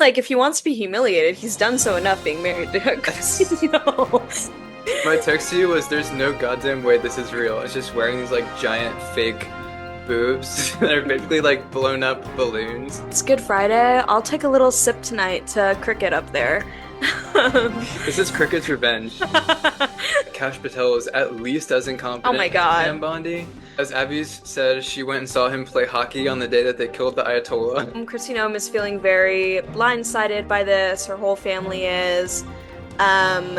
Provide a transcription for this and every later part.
Like, if he wants to be humiliated, he's done so enough being married to a casino. My text to you was there's no goddamn way this is real. It's just wearing these like giant fake boobs. They're basically like blown up balloons. It's Good Friday. I'll take a little sip tonight to cricket up there. This is Cricket's revenge. Kash Patel is at least as Oh my incompetent as Pam God. Bondi. As Abby's said, she went and saw him play hockey on the day that they killed the Ayatollah. Kristi Noem is feeling very blindsided by this. Her whole family is. Um,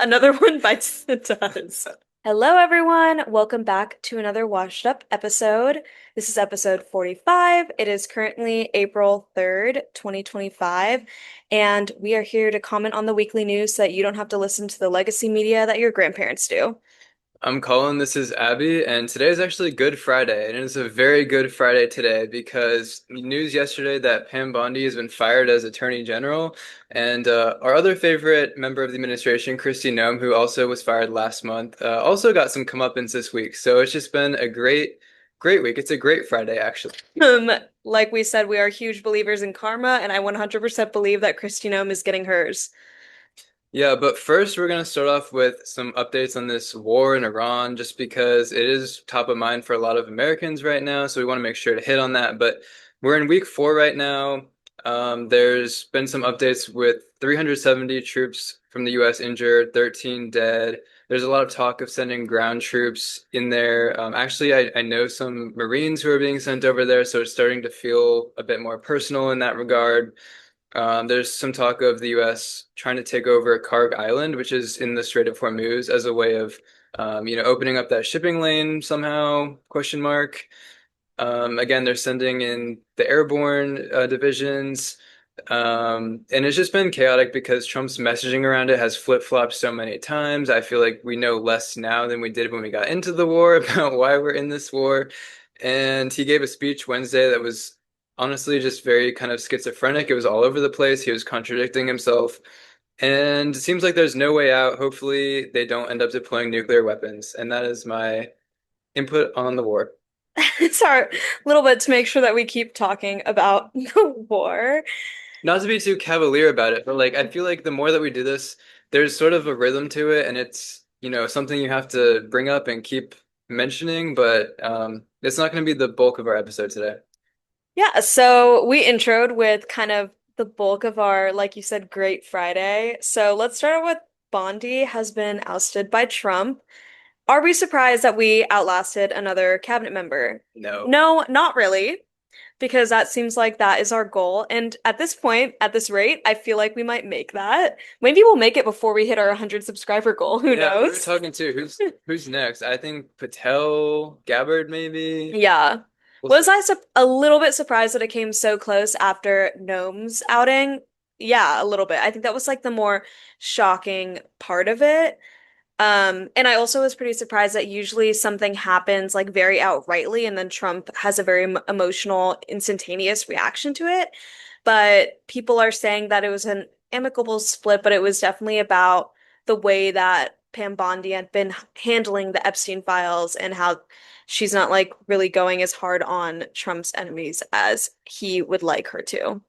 Another one bites the dust. Hello, everyone. Welcome back to another Washed Up episode. This is episode 45. It is currently April 3rd, 2025, and we are here to comment on the weekly news so that you don't have to listen to the legacy media that your grandparents do. I'm Colin, this is Abby, and today is actually Good Friday, and it is a very good Friday today because news yesterday that Pam Bondi has been fired as Attorney General, and our other favorite member of the administration, Kristi Noem, who also was fired last month, also got some comeuppance this week. So it's just been a great week. It's a great Friday, actually. Um, like we said, we are huge believers in karma, and I 100% believe that Kristi Noem is getting hers. Yeah, but first we're going to start off with some updates on this war in Iran, just because it is top of mind for a lot of Americans right now. So we want to make sure to hit on that. But we're in week 4 right now. There's been some updates with 370 troops from the U.S. injured, 13 dead. There's a lot of talk of sending ground troops in there. Actually, I know some Marines who are being sent over there, so it's starting to feel a bit more personal in that regard. There's some talk of the U.S. trying to take over Karg Island, which is in the Strait of Hormuz, as a way of, opening up that shipping lane somehow, question mark. Again, they're sending in the airborne divisions. And it's just been chaotic because Trump's messaging around it has flip-flopped so many times. I feel like we know less now than we did when we got into the war about why we're in this war. And he gave a speech Wednesday that was honestly just very kind of schizophrenic. It was all over the place. He was contradicting himself. And it seems like there's no way out. Hopefully, they don't end up deploying nuclear weapons. And that is my input on the war. Sorry, a little bit to make sure that we keep talking about the war. Not to be too cavalier about it, but like I feel like the more that we do this, there's sort of a rhythm to it, and it's, something you have to bring up and keep mentioning, but it's not going to be the bulk of our episode today. Yeah, so we introed with kind of the bulk of our, like you said, Great Friday. So let's start out with Bondi has been ousted by Trump. Are we surprised that we outlasted another cabinet member? No. No, not really, because that seems like that is our goal. And at this point, at this rate, I feel like we might make that. Maybe we'll make it before we hit our 100 subscriber goal. Who Yeah, we were knows? talking too. Who's next? I think Patel, Gabbard, maybe. Yeah. We'll see. Was I su a little bit surprised that it came so close after Gnome's outing? Yeah, a little bit. I think that was like the more shocking part of it. And I also was pretty surprised that usually something happens like very outrightly, and then Trump has a very emotional, instantaneous reaction to it. But people are saying that it was an amicable split, but it was definitely about the way that Pam Bondi had been handling the Epstein files and how she's not like really going as hard on Trump's enemies as he would like her to.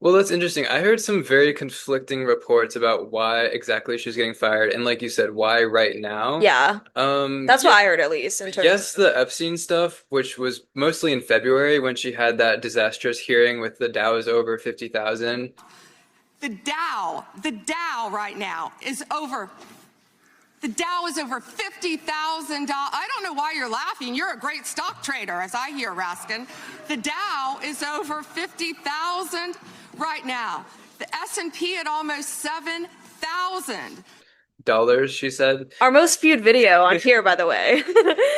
Well, that's interesting. I heard some very conflicting reports about why exactly she's getting fired, and like you said, why right now. Yeah, that's Yeah, what I heard at least in terms yes, of. the Epstein stuff, which was mostly in February when she had that disastrous hearing with the Dow's over 50,000. The Dow right now is over. The Dow is over $50,000. I don't know why you're laughing. You're a great stock trader, as I hear, Raskin. The Dow is over 50,000 right now. The S&P at almost 7,000. Dollars, she said. Our most viewed video on here, by the way.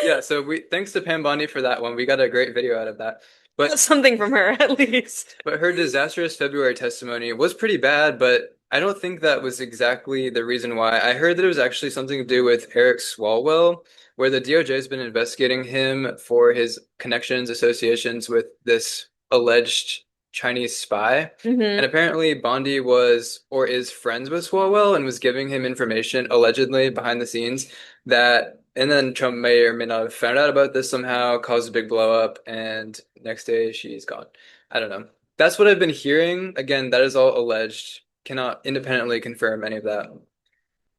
Yeah, so we thanks to Pam Bondi for that one. We got a great video out of that. But Something from her, at least. but her disastrous February testimony was pretty bad, but I don't think that was exactly the reason why. I heard that it was actually something to do with Eric Swalwell, where the DOJ has been investigating him for his connections, associations with this alleged Chinese spy. And Hmm. apparently Bondi was or is friends with Swalwell and was giving him information allegedly behind the scenes that, and then Trump may or may not have found out about this somehow, caused a big blow up, and next day she's gone. I don't know. That's what I've been hearing. Again, that is all alleged. Cannot independently confirm any of that.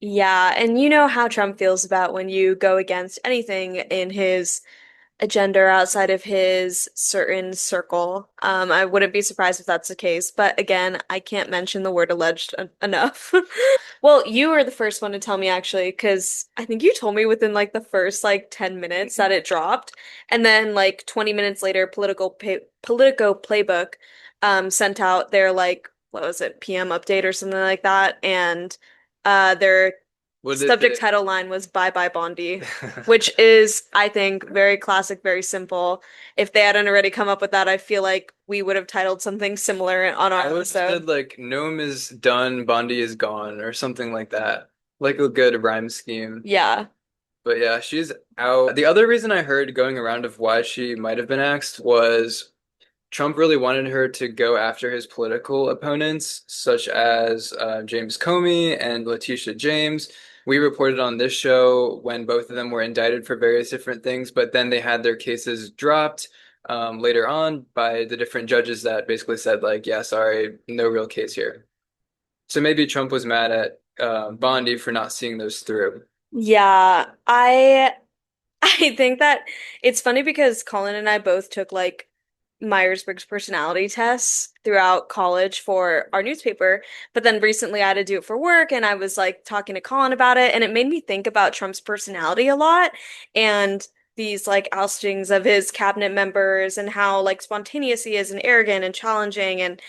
Yeah, and you know how Trump feels about when you go against anything in his agenda outside of his certain circle. I wouldn't be surprised if that's the case, but again, I can't mention the word alleged enough. Well, you were the first one to tell me actually, because I think you told me within like the first like 10 minutes that it dropped, and then like 20 minutes later, Politico Playbook sent out their like what was it, PM update or something like that, and their What did subject they? title line was Bye Bye Bondi, which is, I think, very classic, very simple. If they hadn't already come up with that, I feel like we would have titled something similar on our I would have episode. said like Noam is done, Bondi is gone, or something like that. Like a good rhyme scheme. Yeah. But yeah, she's out. The other reason I heard going around of why she might have been axed was Trump really wanted her to go after his political opponents, such as James Comey and Letitia James. We reported on this show when both of them were indicted for various different things, but then they had their cases dropped later on by the different judges that basically said, like, yeah, sorry, no real case here. So maybe Trump was mad at Bondi for not seeing those through. Yeah, I I think that it's funny because Colin and I both took like Myers-Briggs personality tests throughout college for our newspaper, but then recently I had to do it for work and I was like talking to Colin about it and it made me think about Trump's personality a lot and these like oustings of his cabinet members and how like spontaneous he is and arrogant and challenging and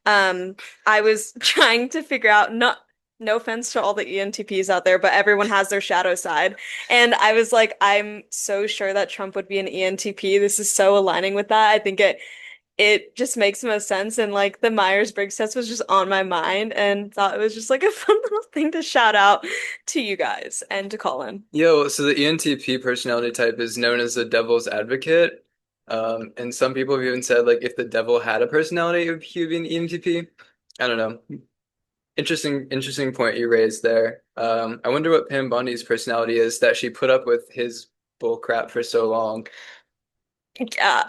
um, I was trying to figure out, not no offense to all the ENTPs out there, but everyone has their shadow side. And I was like, I'm so sure that Trump would be an ENTP. This is so aligning with that. I think it just makes most sense. And like the Myers-Briggs test was just on my mind and thought it was just like a fun little thing to shout out to you guys and to Colin. Yo, so the ENTP personality type is known as the devil's advocate. And some people have even said like if the devil had a personality, he would be an ENTP. I don't know. Interesting point you raised there. I wonder what Pam Bondi's personality is that she put up with his bull crap for so long. Yeah.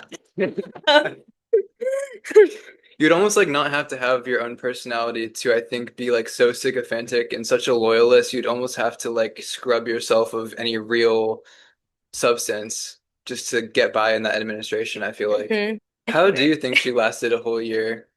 You'd almost like not have to have your own personality to, I think, be like so sycophantic and such a loyalist. You'd almost have to like scrub yourself of any real substance just to get by in that administration, I feel like. Mhm. How do you think she lasted a whole year?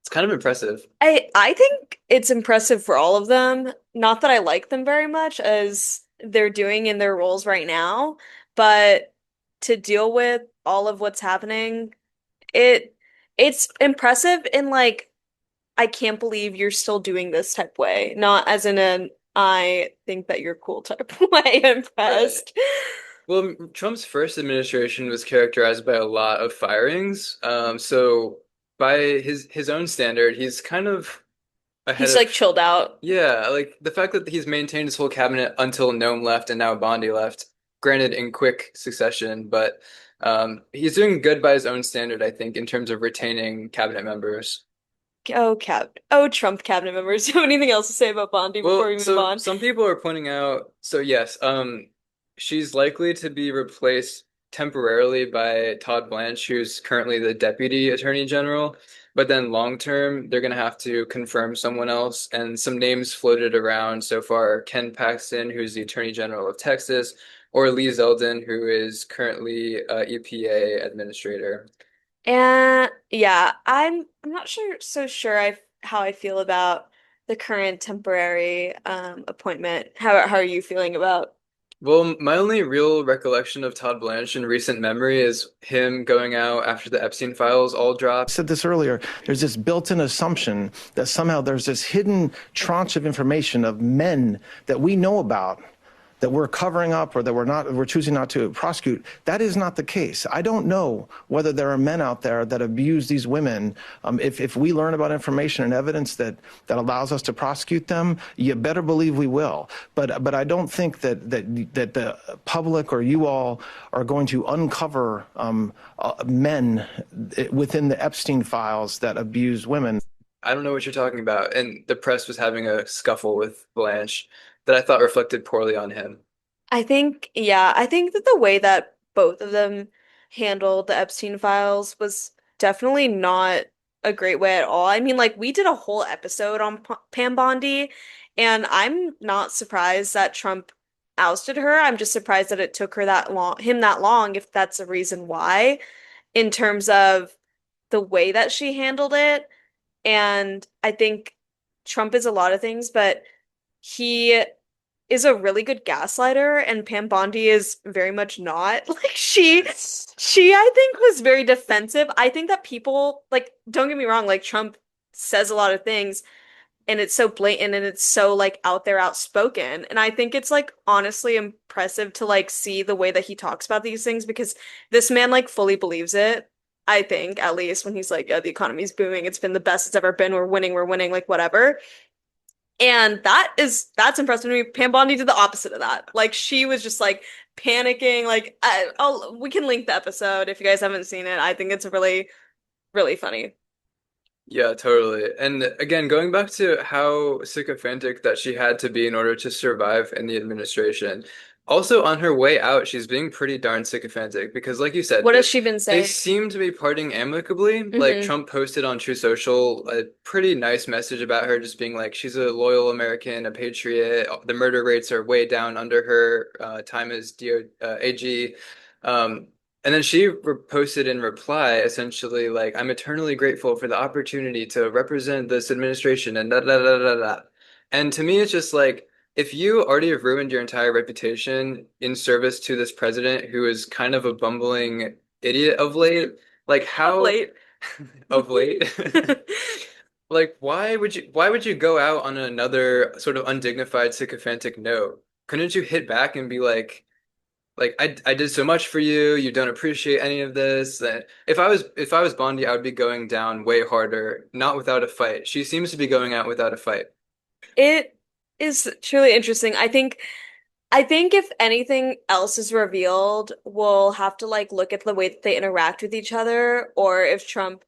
It's kind of impressive. I think it's impressive for all of them. Not that I like them very much as they're doing in their roles right now, but to deal with all of what's happening, it it's impressive in like I can't believe you're still doing this type way, not as in an I think that you're cool type way Right. impressed. Well, Trump's first administration was characterized by a lot of firings. So by his own standard, he's kind of ahead He's of, like chilled out. yeah, like the fact that he's maintained his whole cabinet until Noam left and now Bondi left, granted in quick succession, but he's doing good by his own standard, I think, in terms of retaining cabinet members. Oh, Trump cabinet members. Do you have anything else to say about Bondi before Well, we move so on? some people are pointing out, so yes, she's likely to be replaced temporarily by Todd Blanche, who's currently the Deputy Attorney General. But then long term, they're going to have to confirm someone else. And some names floated around so far are Ken Paxton, who's the Attorney General of Texas, or Lee Zeldin, who is currently EPA Administrator. And yeah, I'm not sure I how I feel about the current temporary appointment. How are you feeling about? Well, my only real recollection of Todd Blanche in recent memory is him going out after the Epstein files all dropped. Said this earlier, there's this built-in assumption that somehow there's this hidden tranche of information of men that we know about that we're covering up or that we're choosing not to prosecute. That is not the case. I don't know whether there are men out there that abuse these women. If we learn about information and evidence that allows us to prosecute them, you better believe we will. But I don't think that the public or you all are going to uncover men within the Epstein files that abuse women. I don't know what you're talking about. And the press was having a scuffle with Blanche that I thought reflected poorly on him. I think that the way that both of them handled the Epstein files was definitely not a great way at all. I mean, like we did a whole episode on Pam Bondi, and I'm not surprised that Trump ousted her. I'm just surprised that it took her that long, if that's a reason why, in terms of the way that she handled it. And I think Trump is a lot of things, but he is a really good gaslighter, and Pam Bondi is very much not. Like she I think was very defensive. I think that people like don't get me wrong, like Trump says a lot of things and it's so blatant and it's so like out there outspoken. And I think it's like honestly impressive to like see the way that he talks about these things because this man like fully believes it. I think at least when he's like, yeah, the economy's booming, it's been the best it's ever been, we're winning, like whatever. And that's impressive to me. Pam Bondi did the opposite of that. Like she was just like panicking. Like we can link the episode if you guys haven't seen it. I think it's really, really funny. Yeah, totally. And again, going back to how sycophantic that she had to be in order to survive in the administration. Also, on her way out, she's being pretty darn sycophantic because, like you said, What has she been they saying? seem to be parting amicably. Like Hmm. Trump posted on True Social a pretty nice message about her, just being like, she's a loyal American, a patriot. The murder rates are way down under her time as DO, AG. Um, and then she posted in reply, essentially like, "I'm eternally grateful for the opportunity to represent this administration," and da da da da da. And to me, it's just like, if you already have ruined your entire reputation in service to this president who is kind of a bumbling idiot of late, like Of how late. of late, like why would you go out on another sort of undignified sycophantic note? Couldn't you hit back and be like I did so much for you. You don't appreciate any of this. That if I was Bondi, I would be going down way harder, not without a fight. She seems to be going out without a fight. It is truly interesting. I think if anything else is revealed, we'll have to like look at the way that they interact with each other, or if Trump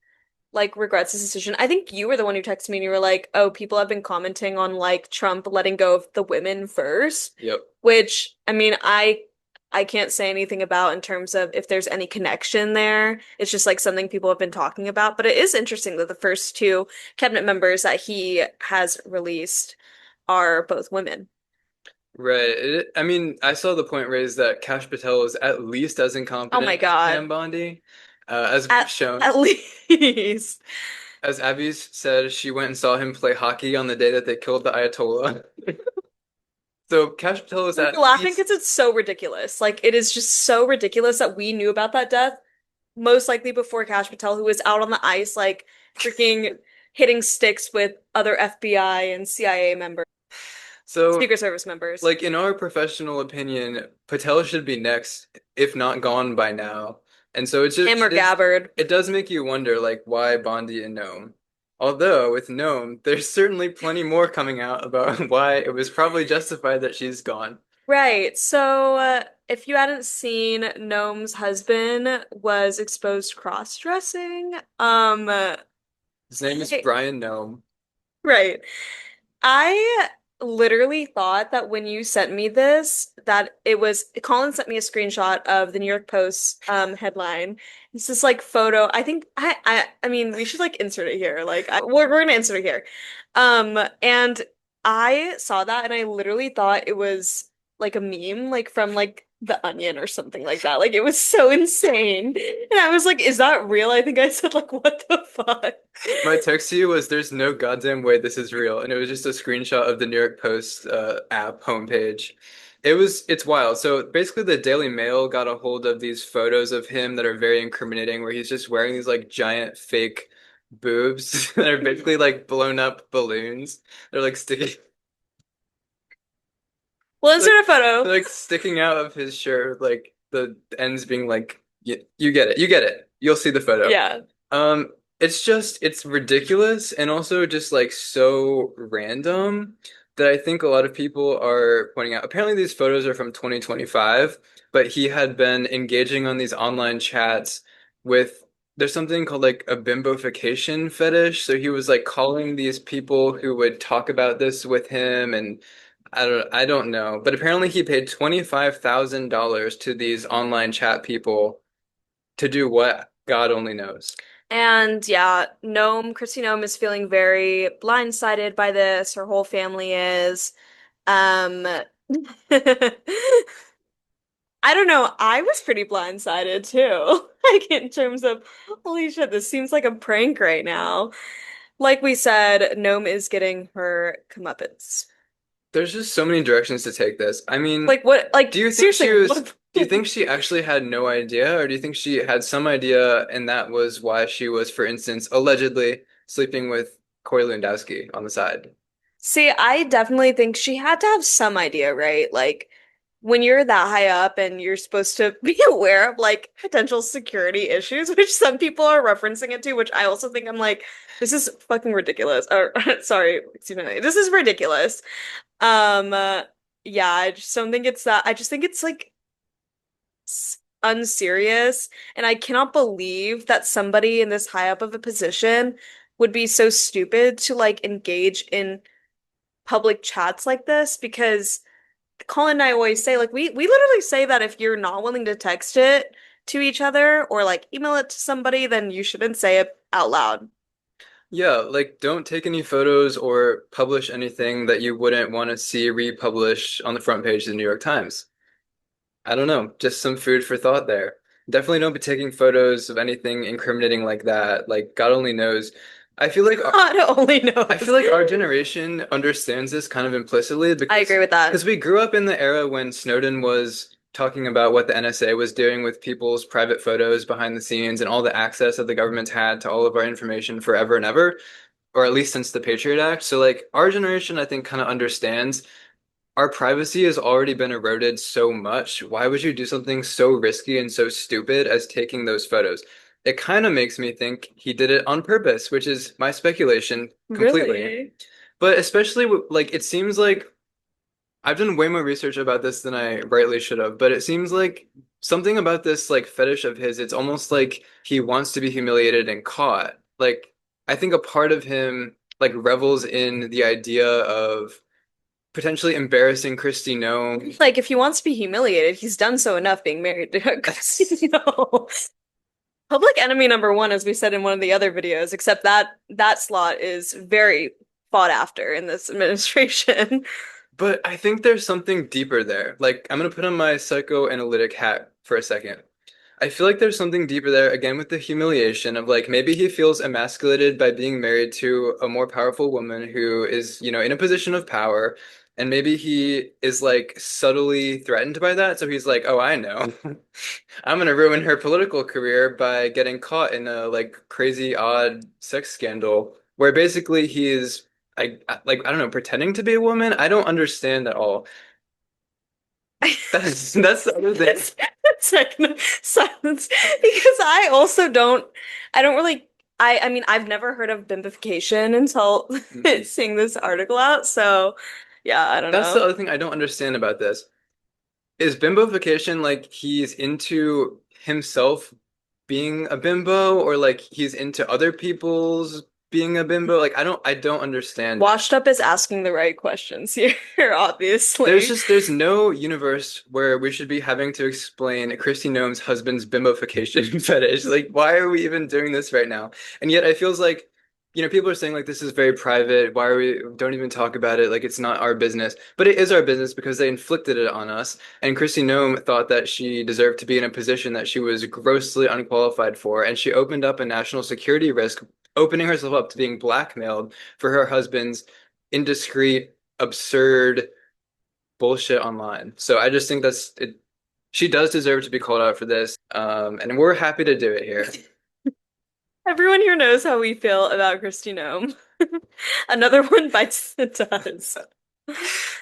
like regrets his decision. I think you were the one who texted me and you were like, "Oh, people have been commenting on like Trump letting go of the women first," Yep. which I mean, I can't say anything about in terms of if there's any connection there. It's just like something people have been talking about, but it is interesting that the first two cabinet members that he has released are both women. Right. I mean, I saw the point raised that Kash Patel is at least as Oh my incompetent as Pam God. Bondi, as At shown. at least. As Abby's said, she went and saw him play hockey on the day that they killed the Ayatollah. So Kash Patel is We're at laughing least because it's so ridiculous. Like it is just so ridiculous that we knew about that death, most likely before Kash Patel, who was out on the ice, like freaking hitting sticks with other FBI and CIA members, so. Secret Service members, Like in our professional opinion, Patel should be next, if not gone by now. And so it's just him or Gabbard. it does make you wonder like why Bondi and Noem. Although with Noem, there's certainly plenty more coming out about why it was probably justified that she's gone. Right. So, if you hadn't seen, Noam's husband was exposed cross-dressing. His name is I- Brian Noem. right. I literally thought that when you sent me this, that it was Colin sent me a screenshot of the New York Post headline. It's this like photo. I think I mean we should like insert it here. Like we're gonna insert it here. And I saw that and I literally thought it was like a meme, like from like The Onion or something like that. Like it was so insane. And I was like, is that real? I think I said like, what the fuck? My text to you was there's no goddamn way this is real. And it was just a screenshot of the New York Post app homepage. It's wild. So basically the Daily Mail got a hold of these photos of him that are very incriminating where he's just wearing these like giant fake boobs that are basically like blown up balloons. They're like sticking We'll like insert a photo. they're like sticking out of his shirt, like the ends being like you get it. You get it. You'll see the photo. Yeah. It's ridiculous and also just like so random that I think a lot of people are pointing out. Apparently, these photos are from 2025, but he had been engaging on these online chats with, there's something called like a bimbofication fetish. So he was like calling these people who would talk about this with him and I don't know, but apparently he paid $25,000 to these online chat people to do what God only knows. And yeah, Kristi Noem is feeling very blindsided by this. Her whole family is. Um, I don't know. I was pretty blindsided too. Like in terms of, holy shit, this seems like a prank right now. Like we said, Noem is getting her comeuppance. There's just so many directions to take this. I mean, Like what? do Like you think seriously, she was, what? do you think she actually had no idea, or do you think she had some idea and that was why she was, for instance, allegedly sleeping with Corey Lewandowski on the side? See, I definitely think she had to have some idea, right? Like when you're that high up and you're supposed to be aware of like potential security issues, which some people are referencing it to, which I also think I'm like, this is fucking ridiculous. Or sorry, excuse me. This is ridiculous. Um, uh, yeah, I just don't think it's that. I just think it's like unserious, and I cannot believe that somebody in this high up of a position would be so stupid to like engage in public chats like this because Colin and I always say like we literally say that if you're not willing to text it to each other or like email it to somebody, then you shouldn't say it out loud. Yeah, like don't take any photos or publish anything that you wouldn't want to see republished on the front page of the New York Times. I don't know, just some food for thought there. Definitely don't be taking photos of anything incriminating like that. Like God only knows. I feel like God only I knows. feel like our generation understands this kind of implicitly I agree with because that. we grew up in the era when Snowden was talking about what the NSA was doing with people's private photos behind the scenes and all the access that the government's had to all of our information forever and ever, or at least since the Patriot Act. So like our generation, I think, kind of understands our privacy has already been eroded so much. Why would you do something so risky and so stupid as taking those photos? It kind of makes me think he did it on purpose, which is my speculation completely. Really? But especially like it seems like I've done way more research about this than I rightly should have, but it seems like something about this like fetish of his, it's almost like he wants to be humiliated and caught. Like I think a part of him like revels in the idea of potentially embarrassing Kristi Noem. Like if he wants to be humiliated, he's done so enough being married to a casino. Public enemy number one, as we said in one of the other videos, except that slot is very fought after in this administration. But I think there's something deeper there. Like I'm gonna put on my psychoanalytic hat for a second. I feel like there's something deeper there, again, with the humiliation of like maybe he feels emasculated by being married to a more powerful woman who is, in a position of power. And maybe he is like subtly threatened by that. So he's like, oh, I know. I'm gonna ruin her political career by getting caught in a like crazy odd sex scandal where basically he's I don't know, pretending to be a woman. I don't understand at all. That's the other thing. It's second of silence because I don't really I mean I've never heard of bimbofication until Mhm. seeing this article out, so yeah, I don't That's the know. other thing I don't understand about this. Is bimbofication like he's into himself being a bimbo or like he's into other people's being a bimbo? Like I don't understand. Washed up is asking the right questions here, There's obviously. just there's no universe where we should be having to explain Kristi Noem's husband's bimbofication fetish. Like, why are we even doing this right now? And yet it feels like, people are saying like this is very private. Why are we don't even talk about it? Like it's not our business. But it is our business because they inflicted it on us. And Kristi Noem thought that she deserved to be in a position that she was grossly unqualified for. And she opened up a national security risk, opening herself up to being blackmailed for her husband's indiscreet, absurd bullshit online. So I just think that's it. She does deserve to be called out for this. And we're happy to do it here. Everyone here knows how we feel about Kristi Noem. Another one bites the dust.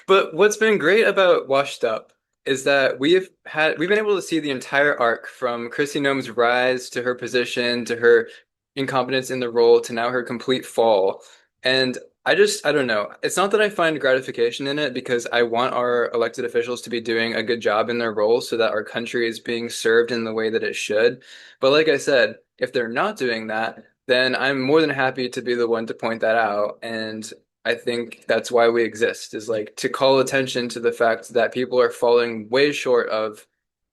But what's been great about Washed Up is that we've been able to see the entire arc from Kristi Noem's rise to her position to her incompetence in the role to now her complete fall. And I don't know. It's not that I find gratification in it because I want our elected officials to be doing a good job in their roles so that our country is being served in the way that it should. But like I said, if they're not doing that, then I'm more than happy to be the one to point that out. And I think that's why we exist, is like to call attention to the fact that people are falling way short of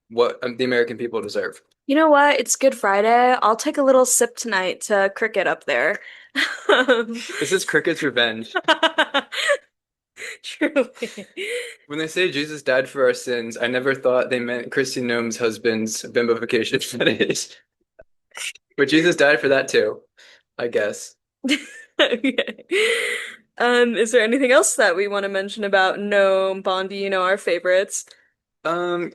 what the American people deserve. You know what? It's Good Friday. I'll take a little sip tonight to cricket up there. Um, This is cricket's revenge. Truly. When they say Jesus died for our sins, I never thought they meant Kristi Noem's husband's bimbofication fetish. But Jesus died for that too, I guess. Okay. Is there anything else that we want to mention about Gnome, Bondi, our favorites, Um,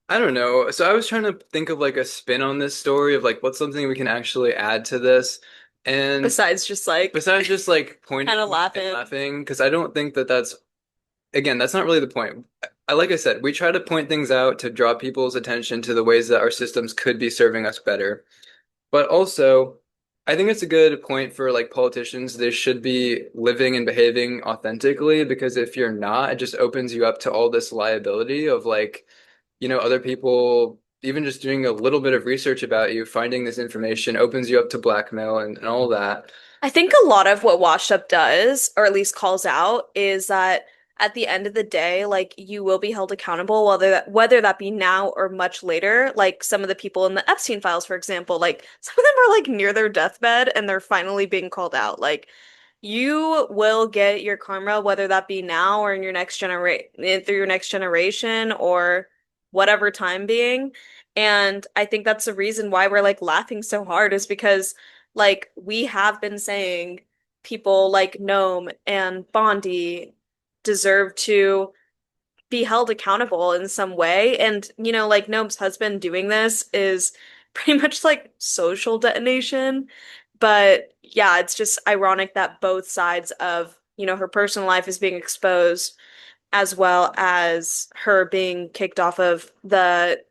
I don't know. So I was trying to think of like a spin on this story of like what's something we can actually add to this. And besides just like besides just like kind of pointing and laughing? laughing, because I don't think that that's, again, that's not really the point. Like I said, we try to point things out to draw people's attention to the ways that our systems could be serving us better. But also, I think it's a good point for like politicians. They should be living and behaving authentically because if you're not, it just opens you up to all this liability of like, other people even just doing a little bit of research about you, finding this information opens you up to blackmail and all that. I think a lot of what Washed Up does, or at least calls out, is that at the end of the day, like you will be held accountable, whether that be now or much later. Like some of the people in the Epstein files, for example, like some of them are like near their deathbed and they're finally being called out. Like you will get your karma, whether that be now or in your next generation, through your next generation or whatever time being. And I think that's the reason why we're like laughing so hard is because like we have been saying people like Gnome and Bondi deserve to be held accountable in some way. And, like Gnome's husband doing this is pretty much like social detonation. But yeah, it's just ironic that both sides of, her personal life is being exposed as well as her being kicked off of the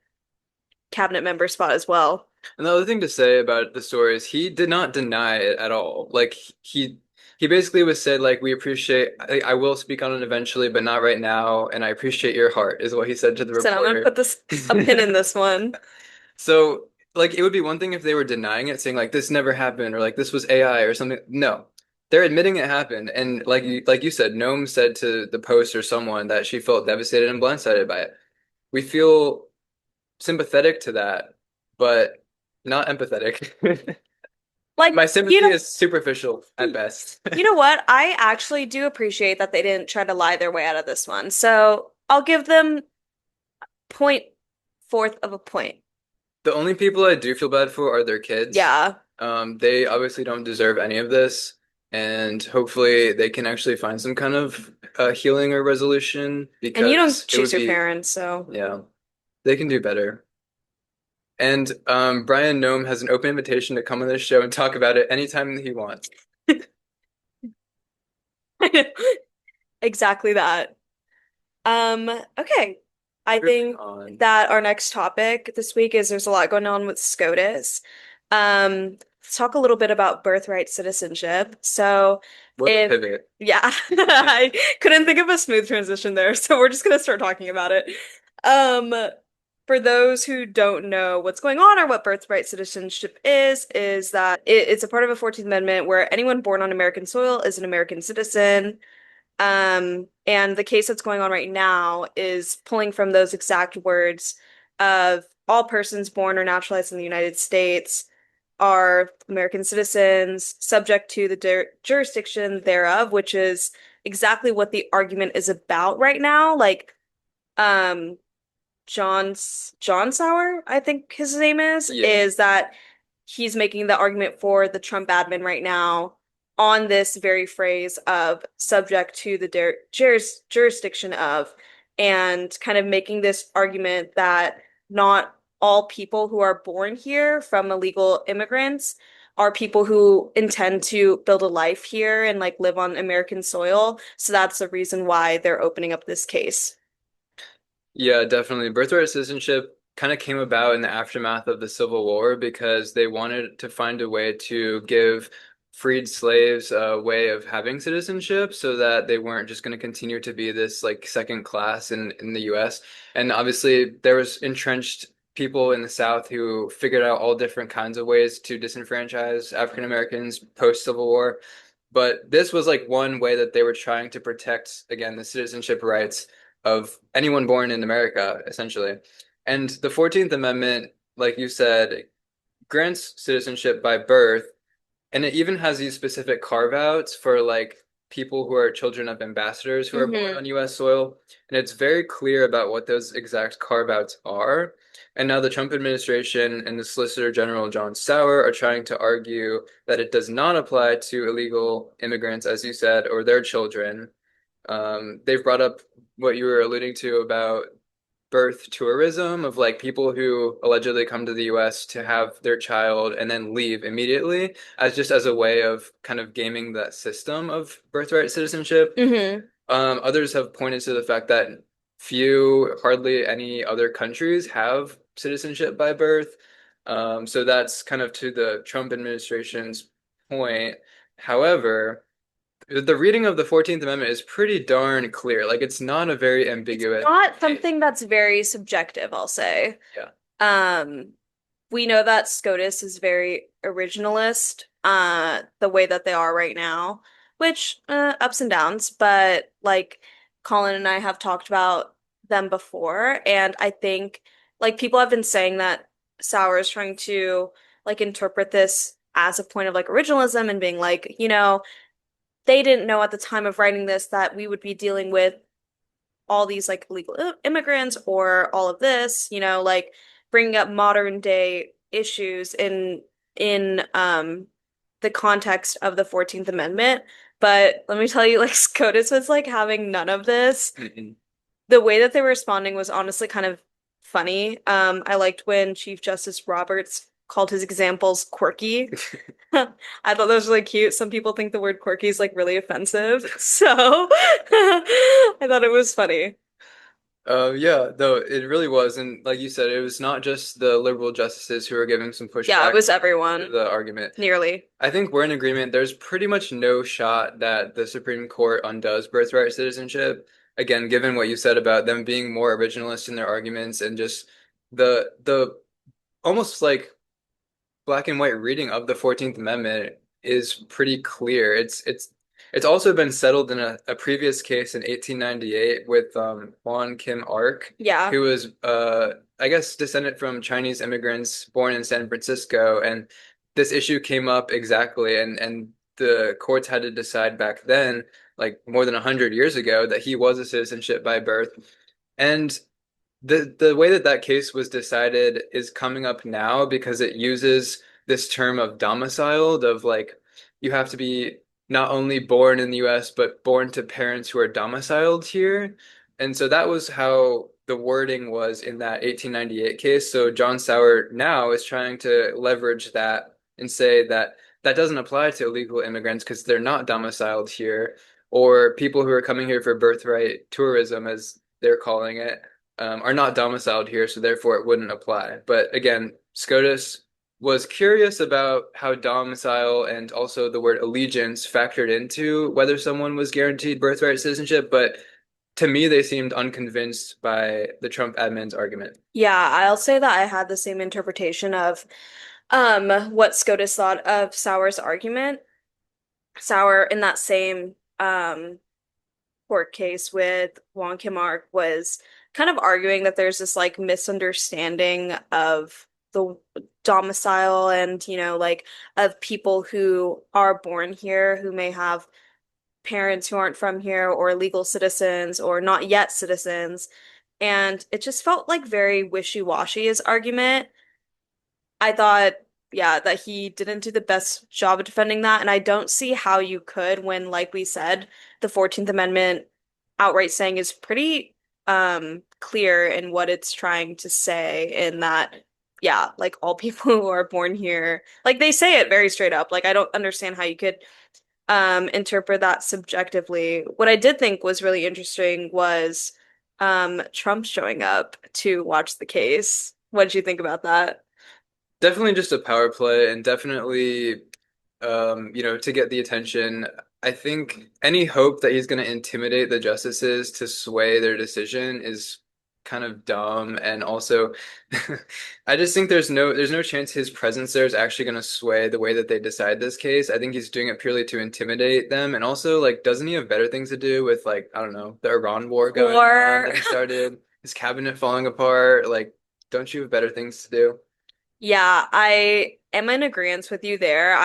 cabinet member spot as well. Another thing to say about the story is he did not deny it at all. Like he basically was said like we appreciate I will speak on it eventually, but not right now, and I appreciate your heart is what he said to the So I'm gonna reporter. put this a pin in this one. So like it would be one thing if they were denying it, saying like this never happened or like this was AI or something. No. They're admitting it happened. And like you said, Noam said to the Post or someone that she felt devastated and blindsided by it. We feel sympathetic to that, but not empathetic. Like, My sympathy is superficial at best. you know what? I actually do appreciate that they didn't try to lie their way out of this one. So I'll give them point fourth of a point. The only people I do feel bad for are their kids. Yeah. They obviously don't deserve any of this, and hopefully they can actually find some kind of healing or resolution And you don't because it choose would your be, parents, so. yeah, they can do better. And Brian Noem has an open invitation to come on this show and talk about it anytime he wants. Exactly that. Okay. I Moving think on. that our next topic this week is there's a lot going on with SCOTUS. Let's talk a little bit about birthright citizenship. So What a if, pivot. yeah, I couldn't think of a smooth transition there, so we're just gonna start talking about it. Um, for those who don't know what's going on or what birthright citizenship is that it's a part of a 14th Amendment where anyone born on American soil is an American citizen. And the case that's going on right now is pulling from those exact words of all persons born or naturalized in the United States are American citizens, subject to the jurisdiction thereof, which is exactly what the argument is about right now. Like, um, John Sauer, I think his name Yeah. is that he's making the argument for the Trump admin right now on this very phrase of subject to the jurisdiction of, and kind of making this argument that not all people who are born here from illegal immigrants are people who intend to build a life here and like live on American soil. So that's the reason why they're opening up this case. Yeah, definitely. Birthright citizenship kind of came about in the aftermath of the Civil War because they wanted to find a way to give freed slaves a way of having citizenship so that they weren't just going to continue to be this like second class in the US. And obviously there was entrenched people in the South who figured out all different kinds of ways to disenfranchise African Americans post Civil War. But this was like one way that they were trying to protect, again, the citizenship rights of anyone born in America, essentially. And the 14th Amendment like you said, grants citizenship by birth, and it even has these specific carve-outs for like people who are children of ambassadors who are born Hmm. on US soil. And it's very clear about what those exact carve-outs are. And now the Trump administration and the Solicitor General John Sauer are trying to argue that it does not apply to illegal immigrants, as you said, or their children. They've brought up what you were alluding to about birth tourism of like people who allegedly come to the US to have their child and then leave immediately as just as a way of kind of gaming that system of birthright citizenship. Hmm. Others have pointed to the fact that hardly any other countries have citizenship by birth. So that's kind of to the Trump administration's point. However, the reading of the 14th Amendment is pretty darn clear. Like it's not a very It's ambiguous. not something that's very subjective, I'll say. Yeah. Um, we know that SCOTUS is very originalist, the way that they are right now, which ups and downs, but like Colin and I have talked about them before, and I think like people have been saying that Sauer is trying to like interpret this as a point of like originalism and being like, they didn't know at the time of writing this that we would be dealing with all these like illegal immigrants or all of this, like bringing up modern day issues in the context of the 14th Amendment. But let me tell you, like SCOTUS was like having none of this. Mhm. The way that they were responding was honestly kind of funny. I liked when Chief Justice Roberts called his examples quirky. I thought that was really cute. Some people think the word quirky is like really offensive. So I thought it was funny. Yeah, though it really was, and like you said, it was not just the liberal justices who were giving some Yeah, it pushback was to everyone, the argument. nearly. I think we're in agreement. There's pretty much no shot that the Supreme Court undoes birthright citizenship. Again, given what you said about them being more originalist in their arguments and just the almost like black and white reading of the 14th Amendment is pretty clear. It's also been settled in a previous case in 1898 with Juan Kim Ark, Yeah. who was I guess descendant from Chinese immigrants born in San Francisco, and this issue came up exactly, and the courts had to decide back then, like more than 100 years ago, that he was a citizenship by birth. And the way that that case was decided is coming up now because it uses this term of domiciled, of like you have to be not only born in the US but born to parents who are domiciled here. And so that was how the wording was in that 1898 case. So John Sauer now is trying to leverage that and say that that doesn't apply to illegal immigrants because they're not domiciled here, or people who are coming here for birthright tourism, as they're calling it, are not domiciled here, so therefore it wouldn't apply. But again, SCOTUS was curious about how domicile and also the word allegiance factored into whether someone was guaranteed birthright citizenship, but to me, they seemed unconvinced by the Trump admin's argument. Yeah, I'll say that I had the same interpretation of what SCOTUS thought of Sauer's argument. Sauer in that same court case with Wong Kim Ark was kind of arguing that there's this like misunderstanding of the domicile and, like of people who are born here who may have parents who aren't from here or legal citizens or not yet citizens. And it just felt like very wishy-washy, his argument. I thought, yeah, that he didn't do the best job of defending that. And I don't see how you could when, like we said, the 14th Amendment outright saying is pretty clear in what it's trying to say in that, yeah, like all people who are born here, like they say it very straight up. Like I don't understand how you could interpret that subjectively. What I did think was really interesting was Trump showing up to watch the case. What did you think about that? Definitely just a power play, and definitely, to get the attention. I think any hope that he's going to intimidate the justices to sway their decision is kind of dumb. And also, I just think there's no chance his presence there is actually going to sway the way that they decide this case. I think he's doing it purely to intimidate them. And also, like, doesn't he have better things to do with, like, I don't know, the Iran war going on Or that he started, his cabinet falling apart? Like, don't you have better things to do? Yeah, I am in agreement with you there.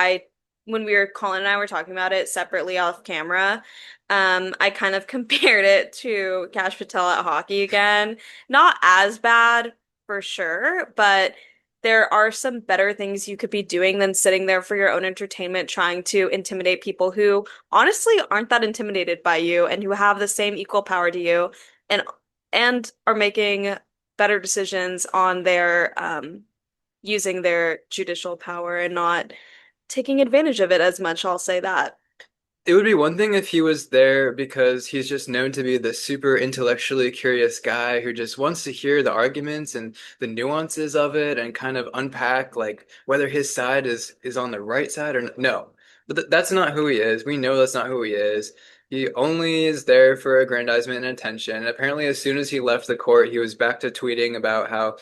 When Colin and I were talking about it separately off camera, I kind of compared it to Cash Patel at hockey again. Not as bad for sure, but there are some better things you could be doing than sitting there for your own entertainment, trying to intimidate people who honestly aren't that intimidated by you and who have the same equal power to you and and are making better decisions on their using their judicial power and not taking advantage of it as much, I'll say that. It would be one thing if he was there because he's just known to be the super intellectually curious guy who just wants to hear the arguments and the nuances of it and kind of unpack like whether his side is on the right side or no. But that's not who he is. We know that's not who he is. He only is there for aggrandizement and attention. And apparently, as soon as he left the court, he was back to tweeting about how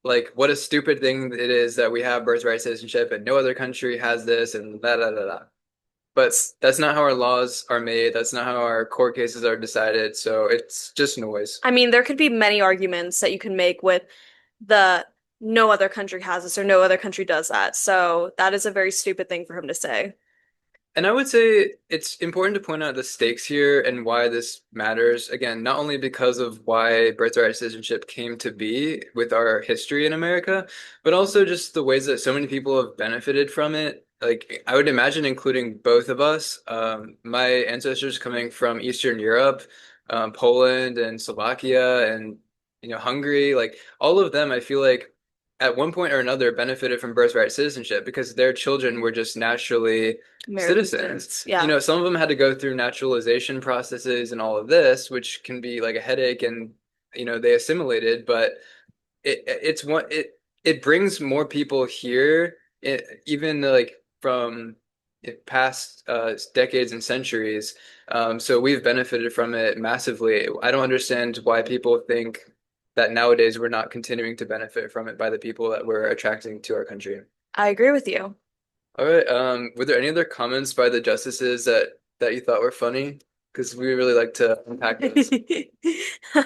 like what a stupid thing it is that we have birthright citizenship and no other country has this and da da da da. But that's not how our laws are made. That's not how our court cases are decided. So it's just noise. I mean, there could be many arguments that you can make with the no other country has this or no other country does that. So that is a very stupid thing for him to say. And I would say it's important to point out the stakes here and why this matters. Again, not only because of why birthright citizenship came to be with our history in America, but also just the ways that so many people have benefited from it. Like, I would imagine, including both of us, my ancestors coming from Eastern Europe, Poland and Slovakia and, Hungary, like all of them, I feel like at one point or another benefited from birthright citizenship because their children were just naturally American citizens. citizens. Yeah. Some of them had to go through naturalization processes and all of this, which can be like a headache and they assimilated, but it brings more people here, even like from past decades and centuries. So we've benefited from it massively. I don't understand why people think that nowadays we're not continuing to benefit from it by the people that we're attracting to our country. I agree with you. All right. Were there any other comments by the justices that you thought were funny? Because we really like to unpack those.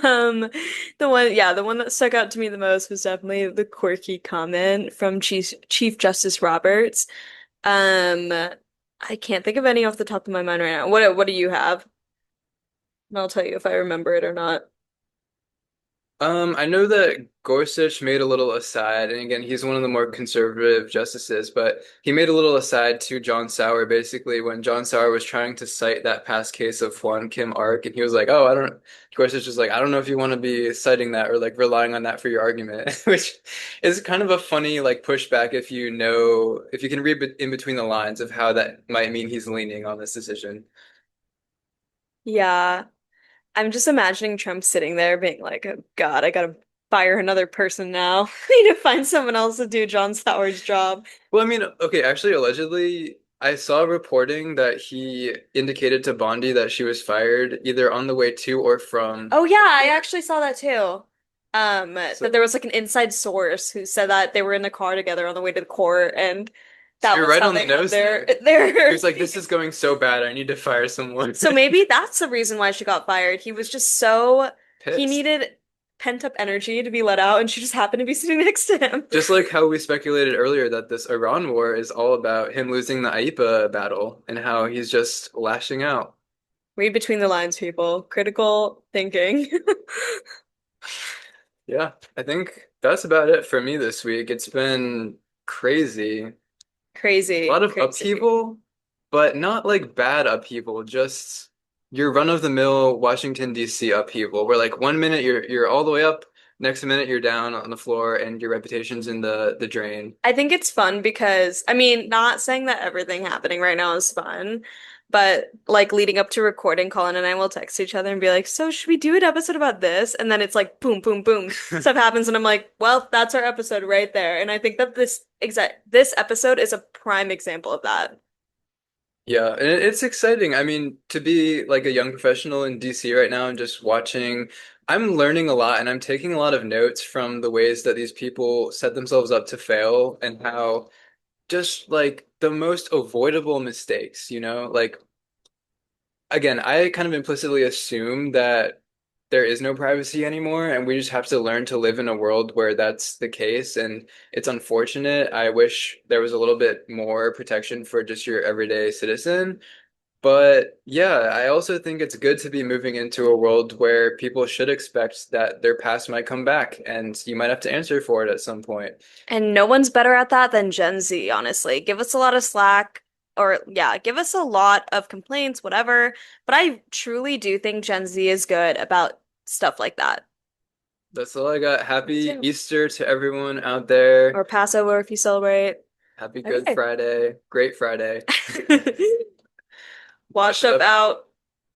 Um, the one that stuck out to me the most was definitely the quirky comment from Chief Justice Roberts. Um, I can't think of any off the top of my mind right now. What do you have? And I'll tell you if I remember it or not. I know that Gorsuch made a little aside, and again, he's one of the more conservative justices, but he made a little aside to John Sauer basically when John Sauer was trying to cite that past case of Juan Kim Ark, and he was like, "Oh, I don't." Gorsuch was like, "I don't know if you want to be citing that or like relying on that for your argument," which is kind of a funny like pushback if you can read in between the lines of how that might mean he's leaning on this decision. Yeah, I'm just imagining Trump sitting there being like, "Oh God, I gotta fire another person now. I need to find someone else to do John Sauer's job." Well, I mean, okay, actually, allegedly, I saw reporting that he indicated to Bondi that she was fired either on the way to or from. Oh yeah, I actually saw that too. That So, there was like an inside source who said that they were in the car together on the way to the court, and so that you're was right how on the they had nose their there. He their. was like, "This is going so bad. I need to fire someone." So maybe that's the reason why she got fired. He was just so he Pissed. needed pent up energy to be let out, and she just happened to be sitting next to him. Just like how we speculated earlier that this Iran war is all about him losing the IEPA battle and how he's just lashing out. Read between the lines, people. Critical thinking. Yeah, I think that's about it for me this week. It's been crazy. A lot Crazy, of crazy. upheaval, but not like bad upheaval, just your run-of-the-mill Washington, D.C. upheaval, where like one minute you're all the way up, next minute you're down on the floor and your reputation's in the drain. I think it's fun because, I mean, not saying that everything happening right now is fun, but like leading up to recording, Colin and I will text each other and be like, "So should we do an episode about this?" And then it's like boom, boom, boom. Stuff happens and I'm like, "Well, that's our episode right there." And I think that this episode is a prime example of that. Yeah, and it's exciting. I mean, to be like a young professional in DC right now and just watching, I'm learning a lot and I'm taking a lot of notes from the ways that these people set themselves up to fail and how just like the most avoidable mistakes, like again, I kind of implicitly assume that there is no privacy anymore, and we just have to learn to live in a world where that's the case. And it's unfortunate. I wish there was a little bit more protection for just your everyday citizen. But yeah, I also think it's good to be moving into a world where people should expect that their past might come back and you might have to answer for it at some point. And no one's better at that than Gen Z, honestly. Give us a lot of slack, or yeah, give us a lot of complaints, whatever. But I truly do think Gen Z is good about stuff like that. That's all I got. Happy Too. Easter to everyone out there. Or Passover if you celebrate. Happy Good Okay. Friday. Great Friday. Washed up out.